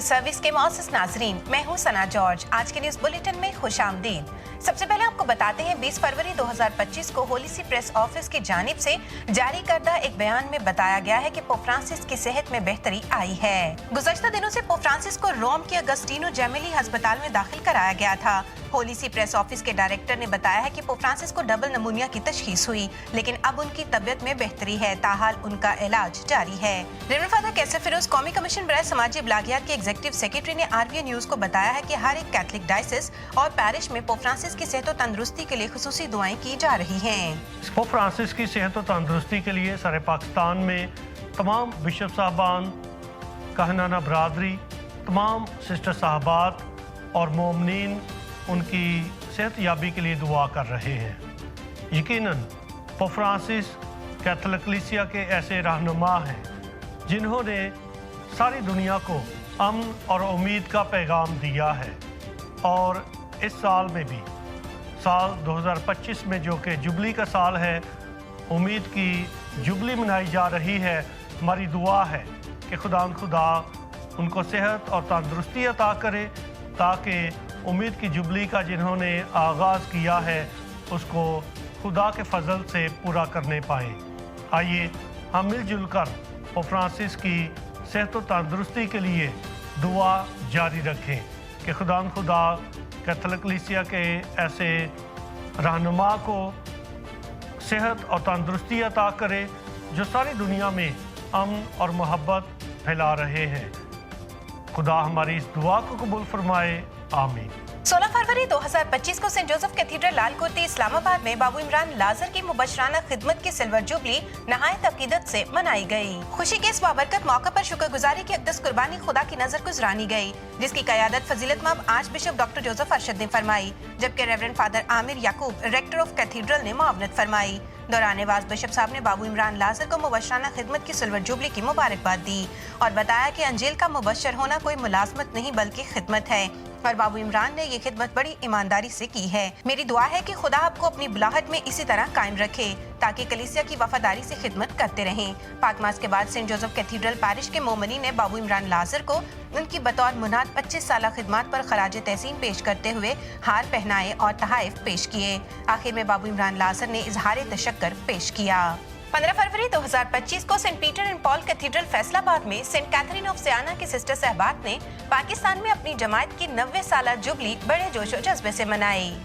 News service के मौसूस नाजरीन, मैं हूं सना जॉर्ज। आज के न्यूज बुलेटिन में खुशामदीद। सबसे पहले आपको बताते हैं 20 फरवरी 2025 को होली सी प्रेस ऑफिस की जानिब से जारी करदा एक बयान में बताया गया है कि पोप फ्रांसिस की सेहत में बेहतरी आई है। गुज़श्ता दिनों से पोप फ्रांसिस को रोम के अगस्टिनो जेमिली अस्पताल में दाखिल कराया गया था। होली सी प्रेस ऑफिस के डायरेक्टर ने बताया है कि पोप फ्रांसिस को डबल नमूनिया की तशखीस हुई, लेकिन अब उनकी तबीयत में बेहतरी है। ताहाल उनका इलाज जारी है। रेवरेंड फादर कैसर फिरोज कौमी कमीशन बराए समाजी इब्लागियात के एग्जीक्यूटिव सेक्रेटरी ने आरबीए न्यूज को बताया है कि हर एक कैथलिक डायसिस और पैरिश में पोप फ्रांसिस की सेहत और तंदुरुस्ती के लिए खुसूसी दुआएं की जा रही हैं। पोप फ्रांसिस की सेहत और तंदुरुस्ती के लिए सारे पाकिस्तान में तमाम बिशप साहबान, कहनाना बरादरी, तमाम सिस्टर साहबात और मोमनीन उनकी सेहत याबी के लिए दुआ कर रहे हैं। यकीनन पोप फ्रांसिस कैथोलिक कलीसिया के ऐसे रहनुमा हैं जिन्होंने सारी दुनिया को अमन और उम्मीद का पैगाम दिया है, और इस साल में भी साल 2025 में जो कि जुबली का साल है, उम्मीद की जुबली मनाई जा रही है। हमारी दुआ है कि खुदा उनको सेहत और तंदुरुस्ती अता करे ताकि उम्मीद की जुबली का जिन्होंने आगाज़ किया है उसको खुदा के फजल से पूरा करने पाए। आइए हम मिलजुल कर पोप फ्रांसिस की सेहत और तंदुरुस्ती के लिए दुआ जारी रखें कि खुदा कैथोलिक कलीसिया के ऐसे रहनुमा को सेहत और तंदुरुस्ती अता करे जो सारी दुनिया में अमन और मोहब्बत फैला रहे हैं। खुदा हमारी इस दुआ को कबूल फरमाए, आमीन। 16 फरवरी 2025 को सेंट जोसेफ कैथीड्रल लालकोटी इस्लामाबाद में बाबू इमरान लाजर की मुबशराना खिदमत की सिल्वर जुबली नहायत अकीदत से मनाई गई। खुशी के इस बाबरकत मौके पर शुक्रगुजारी की अक़दस कुर्बानी खुदा की नजर गुजरानी गई, जिसकी क़यादत फजीलतमंद archbishop doctor Joseph Arshad ने फरमाई, जबकि reverend father Aamir Yaqoob rector of cathedral ने मुआवनत फरमाई। दौरान वाज बिशप साहब ने बाबू इमरान लाजर को मुबशराना खिदमत की सिल्वर जुबली की मुबारकबाद दी और बताया कि अंजील का मुबशर होना कोई मुलाजमत नहीं बल्कि खिदमत है, और बाबू इमरान ने ये खिदमत बड़ी ईमानदारी से की है। मेरी दुआ है कि खुदा आपको अपनी बुलाहट में इसी तरह कायम रखे ताकि कलीसिया की वफादारी से खिदमत करते रहें। पाकमास के बाद सेंट जोसेफ कैथीड्रल पैरिश के मोमनी ने बाबू इमरान लाजर को उनकी बतौर मुनाद 25 साल खिदमत पर खराज तहसीन पेश करते हुए हार पहनाए और तहाइफ पेश किए। आखिर में बाबू इमरान लाजर ने इजहार तशक्कर पेश किया। 15 फरवरी 2025 को Saint Peter and Paul Cathedral Faisalabad में सेंट कैथरीन ऑफ सियाना की सिस्टर सहबात ने पाकिस्तान में अपनी जमात की 90 साला जुबली बड़े जोशो जज्बे से मनाई।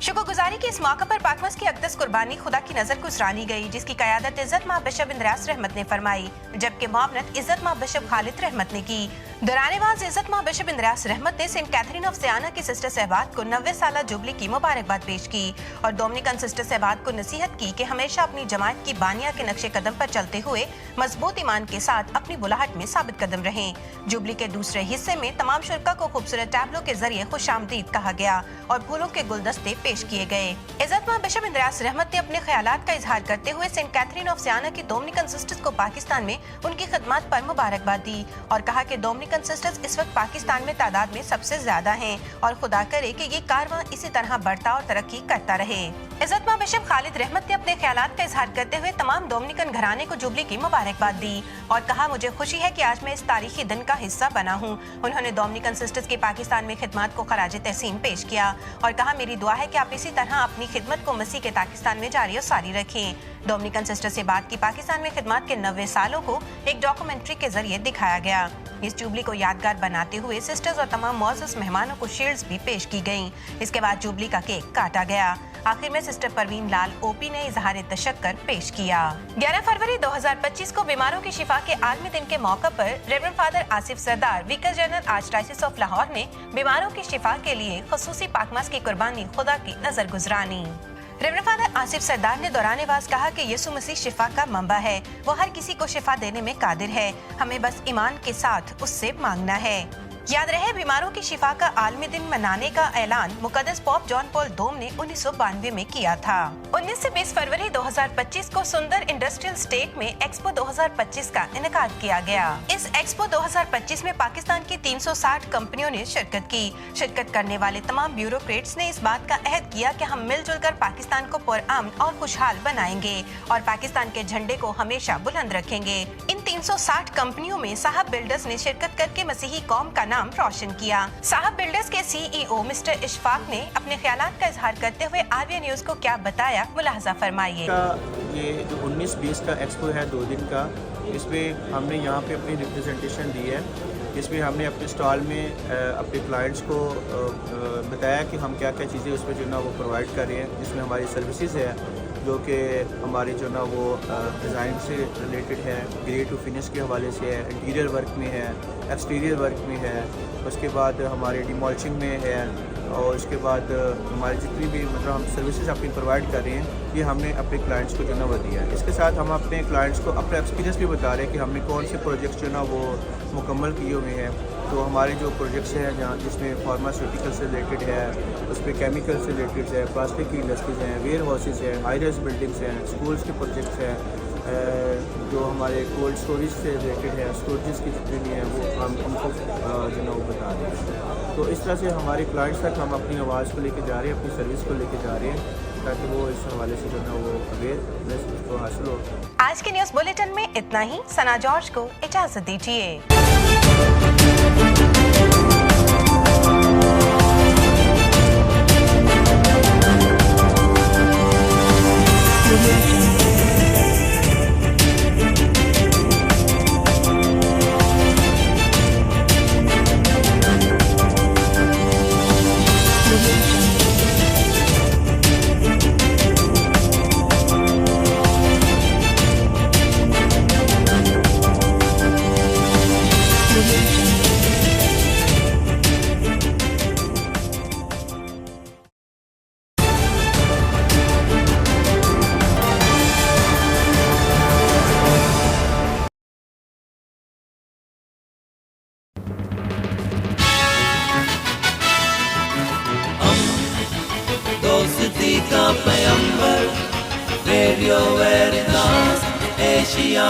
शुक्रगुजारी के इस मौके पर पाकमस की अक़दस कुर्बानी खुदा की नजर गुजरानी गई, जिसकी क़यादत इज़्ज़त मां बिशप इंद्रियास रहमत ने फरमाई, जबकि मुआवनत इज़्ज़त मां बिशप खालिद रहमत ने की। दौरान-ए-वाज़ इज़्ज़त मां बिशप इंद्रियास रहमत ने सेंट कैथरीन ऑफ सियाना की सिस्टर सहबात को 90 साला जुबली की मुबारकबाद पेश की और डोमिनिकन सिस्टर सहबात को नसीहत की कि हमेशा अपनी जमात की बानिया के नक्शे कदम पर चलते हुए मजबूत ईमान के साथ अपनी बुलाहट में साबित कदम रहें। जुबली के दूसरे हिस्से में तमाम शुरका को खूबसूरत टैबलो के जरिए खुशामदीद कहा गया और फूलों के गुलदस्ते पेश किए गए। इज़्ज़त मां बिशप इंद्रियास रहमत ने अपने ख्यालात का इजहार करते हुए सेंट कैथरीन ऑफ सियाना की डोमिनिकन सिस्टर्स को पाकिस्तान में उनकी खिदमत पर मुबारकबाद दी और कहा कि डोमिनिकन सिस्टर्स इस वक्त पाकिस्तान में तादाद में सबसे ज्यादा हैं और खुदा करे कि ये कारवां इसी तरह बढ़ता और तरक्की करता रहे। इज़्ज़त मां बिशप खालिद रहमत ने अपने ख्यालात का इजहार करते हुए तमाम डोमिनिकन घराने को जुबली की मुबारकबाद दी और कहा, मुझे खुशी है कि आज मैं इस तारीखी दिन का हिस्सा बना हूँ। उन्होंने डोमिनिकन सिस्टर्स की पाकिस्तान में खिदमत को खराज तहसीन पेश किया और कहा, मेरी दुआ है कि आप इसी तरह अपनी खिदमत को मसीह के पाकिस्तान में जारी और सारी रखें। डोमिनिकन सिस्टर से बात की पाकिस्तान में खिदमत के 90 सालों को एक डॉक्यूमेंट्री के जरिए दिखाया गया। इस जुबली को यादगार बनाते हुए सिस्टर्स और तमाम मौजूद मेहमानों को शील्ड्स भी पेश की गयी। इसके बाद जुबली का केक काटा गया। आखिर में सिस्टर परवीन लाल ओपी ने इजहार तशक्कर पेश किया। 11 फरवरी 2025 को बीमारों की शिफा के आलमी दिन के मौके पर reverend father Asif Sardar vicar general archdiocese of Lahore ने बीमारों की शिफा के लिए खुसूसी पाकमास की कुर्बानी खुदा की नजर गुजरानी। रेवरेंड फादर आसिफ सरदार ने दौरान-ए-वाज़ कहा कि यीशु मसीह शिफा का मंबा है, वो हर किसी को शिफा देने में कादिर है, हमें बस ईमान के साथ उससे मांगना है। याद रहे, बीमारों की शिफा का आलमी दिन मनाने का ऐलान मुकद्दस पोप जॉन पॉल II ने 1992 में किया था। 19 से 20 फरवरी 2025 को सुंदर इंडस्ट्रियल स्टेट में एक्सपो 2025 का इनेकाद किया गया। इस एक्सपो 2025 में पाकिस्तान की 360 कंपनियों ने शिरकत की। शिरकत करने वाले तमाम ब्यूरोक्रेट्स ने इस बात का अहद किया कि हम मिलजुल कर पाकिस्तान को पुरअमन और खुशहाल बनाएंगे और पाकिस्तान के झंडे को हमेशा बुलंद रखेंगे। इन 360 कंपनियों में साहब बिल्डर्स ने शिरकत करके मसीही कौम का नाम रोशन किया। साहब बिल्डर्स के CEO मिस्टर इशफाक ने अपने ख्यालात का इजहार करते हुए RBA न्यूज को क्या बताया, मुलाहजा फरमाइए। ये जो 19-20 का एक्सपो है 2 दिन का, इसमें हमने यहाँ पे अपनी रिप्रेजेंटेशन दी है। इसमें हमने अपने स्टॉल में अपने क्लाइंट्स को बताया कि हम क्या क्या चीज़ें उसमें जो ना वो प्रोवाइड कर रहे हैं, जिसमें हमारी सर्विसेज है जो कि हमारी जो ना वो डिज़ाइन से रिलेटेड है, ग्रे टू फिनिश के हवाले से है, इंटीरियर वर्क में है, एक्सटीरियर वर्क में है, उसके बाद हमारे डिमॉलिशिंग में है, और उसके बाद हमारी जितनी भी मतलब हम सर्विसेज अपनी प्रोवाइड कर रहे हैं, ये हमने अपने क्लाइंट्स को जो ना वो दिया है। इसके साथ हम अपने क्लाइंट्स को अपना एक्सपीरियंस भी बता रहे हैं कि हमने कौन से प्रोजेक्ट्स जो ना वो मुकम्मल किए हुए हैं। तो हमारे जो प्रोजेक्ट्स हैं जहाँ जिसमें फार्मास्यूटिकल से रिलेटेड है, उस पर केमिकल से रिलेटेड है, प्लास्टिक की इंडस्ट्रीज़ हैं, वेयर हाउसेज हैं, हाई राइज बिल्डिंग्स हैं, स्कूल्स के प्रोजेक्ट्स हैं, जो हमारे कोल्ड स्टोरेज से रिलेटेड है, स्टोरेज की जितने भी हैं वो हम उनको जो ना वो बता रहे हैं। तो इस तरह से हमारे क्लाइंट्स तक हम अपनी आवाज़ को लेके जा रहे हैं, अपनी सर्विस को लेके जा रहे हैं, ताकि वो इस हवाले से जो ना वो अवेयरनेस उसको हासिल हो। आज के न्यूज बुलेटिन में इतना ही। सना जॉर्ज को इजाजत दीजिए। दोस्ती का पैगंबर, रेडियो वेरितास एशिया।